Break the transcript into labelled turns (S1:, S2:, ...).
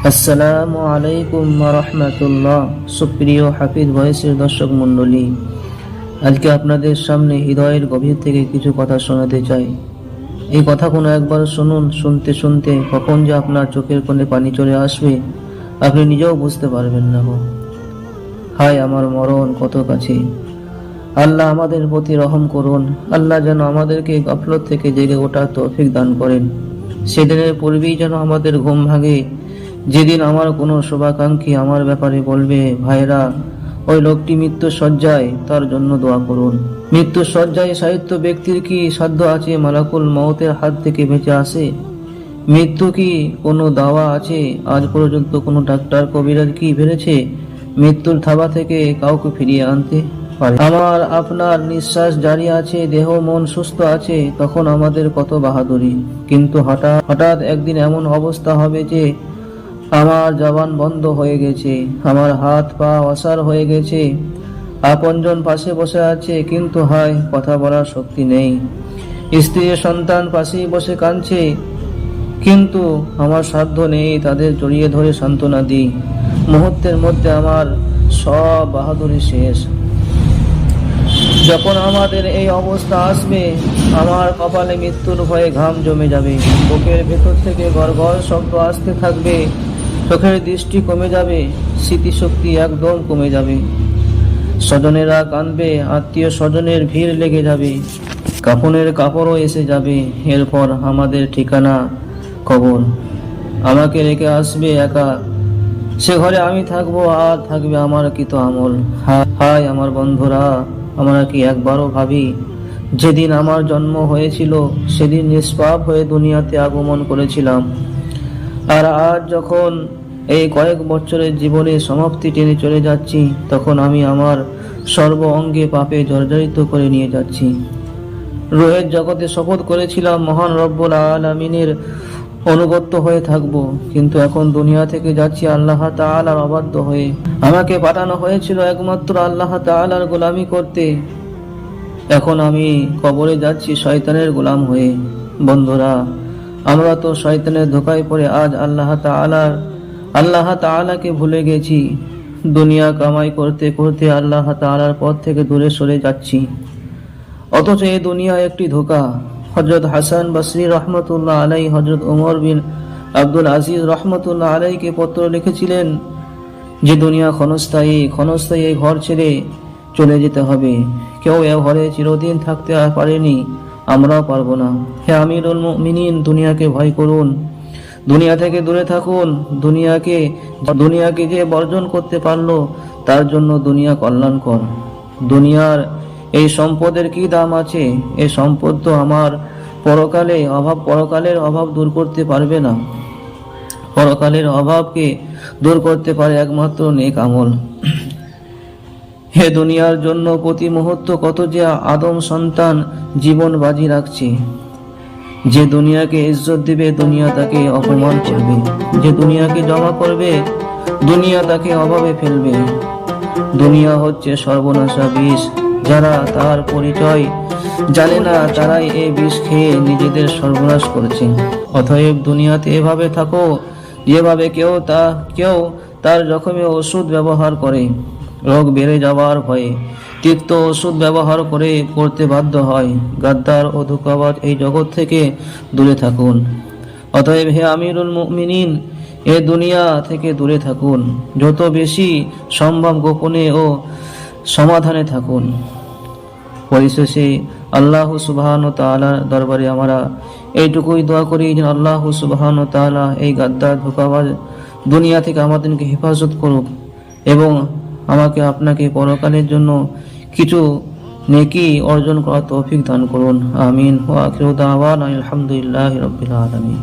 S1: আসসালামু আলাইকুম ওয়া রাহমাতুল্লাহ। সুপ্রিয় হাফিজ ভয়েসের দর্শক মণ্ডলী, আজকে আপনাদের সামনে হৃদয়ের গভীর থেকে কিছু কথা শোনাতে চাই। এই কথা কোনো একবার শুনুন, শুনতে শুনতে কখন যে আপনার চোখের কোণে পানি চলে আসবে আপনি নিজেও বুঝতে পারবেন না। হায় আমার মরণ কত কাছে। আল্লাহ আমাদের প্রতি রহম করুন। আল্লাহ যেন আমাদেরকে গাফলত থেকে জেগে ওঠার তৌফিক দান করেন। সেদিনের পূর্বেই যেন আমাদের ঘুম ভাঙে, যেদিন আমার কোনো শুভাকাঙ্ক্ষী আমার ব্যাপারে বলবে, ভাইরা ওই লোকটি মৃত্যু সজ্জায়, তার জন্য দোয়া করুন। মৃত্যু সজ্জায় সাহিত্য ব্যক্তির কি সাধ্য আছে মালাকুল মওতের হাত থেকে বেঁচে আসে? মৃত্যু কি কোনো দাওয়া আছে? আজ পর্যন্ত কোনো ডাক্তার কবিরাজ কি পেরেছে মৃত্যুর থাবা থেকে কাউকে ফিরিয়ে আনতে পারে? আমার আপনার নিঃশ্বাস জারি আছে, দেহ মন সুস্থ আছে, তখন আমাদের কত বাহাদুরি। কিন্তু হঠাৎ একদিন এমন অবস্থা হবে যে আমার জবান বন্ধ হয়ে গেছে, আমার হাত পা অসাড় হয়ে গেছে, আপনজন পাশে বসে আছে কিন্তু হায় কথা বলার শক্তি নেই, স্ত্রী সন্তান পাশেই বসে কাঁদছে কিন্তু আমার সাধ্য নেই তাদের জড়িয়ে ধরে সান্ত্বনা দিই। মুহূর্তের মধ্যে আমার সব বাহাদুরি শেষ। যখন আমাদের এই অবস্থা আসবে, আমার কপালে মৃত্যুর ভয়ে ঘাম জমে যাবে, বুকের ভেতর থেকে গড়গড় শব্দ আসতে থাকবে, চোখের দৃষ্টি কমে যাবে, স্মৃতিশক্তি একদম কমে যাবে, স্বজনেরা কাঁদবে, আত্মীয় স্বজনের ভিড় লেগে যাবে, কাফনের কাপড়ও এসে যাবে। এরপর আমাদের ঠিকানা কবর। আমাকে রেখে আসবে একা, সে ঘরে আমি থাকবো আর থাকবে আমার কৃত আমল। হায় আমার বন্ধুরা, আমরা কি একবারও ভাবি যেদিন আমার জন্ম হয়েছিল সেদিন নিষ্পাপ হয়ে দুনিয়াতে আগমন করেছিলাম, আর আজ যখন এই কয়েক বছরের জীবনে সমাপ্তি টেনে চলে যাচ্ছি তখন আমি আমার সর্ব অঙ্গে পাপে জর্জরিত করে নিয়ে যাচ্ছি। রুহের জগতে শপথ করেছিলাম মহান রব্বুল আলামিনের অনুগত হয়ে থাকব, কিন্তু এখন দুনিয়া থেকে যাচ্ছি আল্লাহ তাআলার অবাধ্য হয়ে। আমাকে পাঠানো হয়েছিল একমাত্র আল্লাহ তাআলার গোলামি করতে, এখন আমি কবরে যাচ্ছি শয়তানের গোলাম হয়ে। বন্ধুরা, আমরা তো শয়তানের ধোঁকায় পড়ে আজ আল্লাহ তাআলাকে ভুলে গেছি। দুনিয়া কামাই করতে করতে আল্লাহ তাআলার পথ থেকে দূরে সরে যাচ্ছি, অথচ এই দুনিয়া একটি ধোঁকা। হযরত হাসান বসরি রহমতুল্লাহ আলাই হযরত উমর বিন আব্দুল আজিজ রহমতুল্লাহ আলাইকে পত্র লিখেছিলেন যে দুনিয়া ক্ষণস্থায়ী, এই ঘর ছেড়ে চলে যেতে হবে। কেউ এ ঘরে চিরদিন থাকতে পারেনি, আমরাও পারবো না। হে আমিরুল মুমিনিন, দুনিয়াকে ভয় করুন, দুনিয়া থেকে দূরে থাকুন। দুনিয়াকে যে বর্জন করতে পারলো তার জন্য দুনিয়া কল্যাণকর। দুনিয়ার এই সম্পদের কি দাম আছে? এই সম্পদ তো আমার পরকালের অভাব দূর করতে পারবে না। পরকালের অভাবকে দূর করতে পারে একমাত্র নেক আমল। হে দুনিয়ার জন্য প্রতি মুহূর্ত কত যে আদম সন্তান জীবন বাজি রাখছে। যে দুনিয়াকে ইজ্জত দিবে দুনিয়া তাকে অপমান করবে, যে দুনিয়াকে জমা করবে দুনিয়া তাকে অভাবে ফেলবে। দুনিয়া হচ্ছে সর্বনাশা বিষ, যারা তার পরিচয় জানে না তারাই এই বিষ খেয়ে নিজেদের সর্বনাশ করেছে। অতএব দুনিয়াতে এভাবে থাকো যেভাবে কেউ তার জখমে ওষুধ ব্যবহার করে, রোগ বেড়ে যাওয়ার ভয়ে তিক্ত ওষুধ ব্যবহার করতে বাধ্য হয়। গাদ্দার ও ধোঁকাবাজ এই জগৎ থেকে দূরে থাকুন। অতএব হে আমিরুল মুমিনিন, এ দুনিয়া থেকে দূরে থাকুন, যত বেশি সম্ভব গোপনে ও সমাধানে থাকুন। পরিশেষে আল্লাহ সুবহানাহু ওয়া তাআলার দরবারে আমরা এইটুকুই দোয়া করি যে আল্লাহ সুবহানাহু ওয়া তাআলা এই গাদ্দার ধোঁকাবাজ দুনিয়া থেকে আমাদেরকে হেফাজত করুক এবং আমাকে আপনাকে পরকালের জন্য কিছু নেকি অর্জন করার তৌফিক দান করুন। আমিন। ওয়া আখিরু দাওয়ানা আলহামদুলিল্লাহি রাব্বিল আলামিন।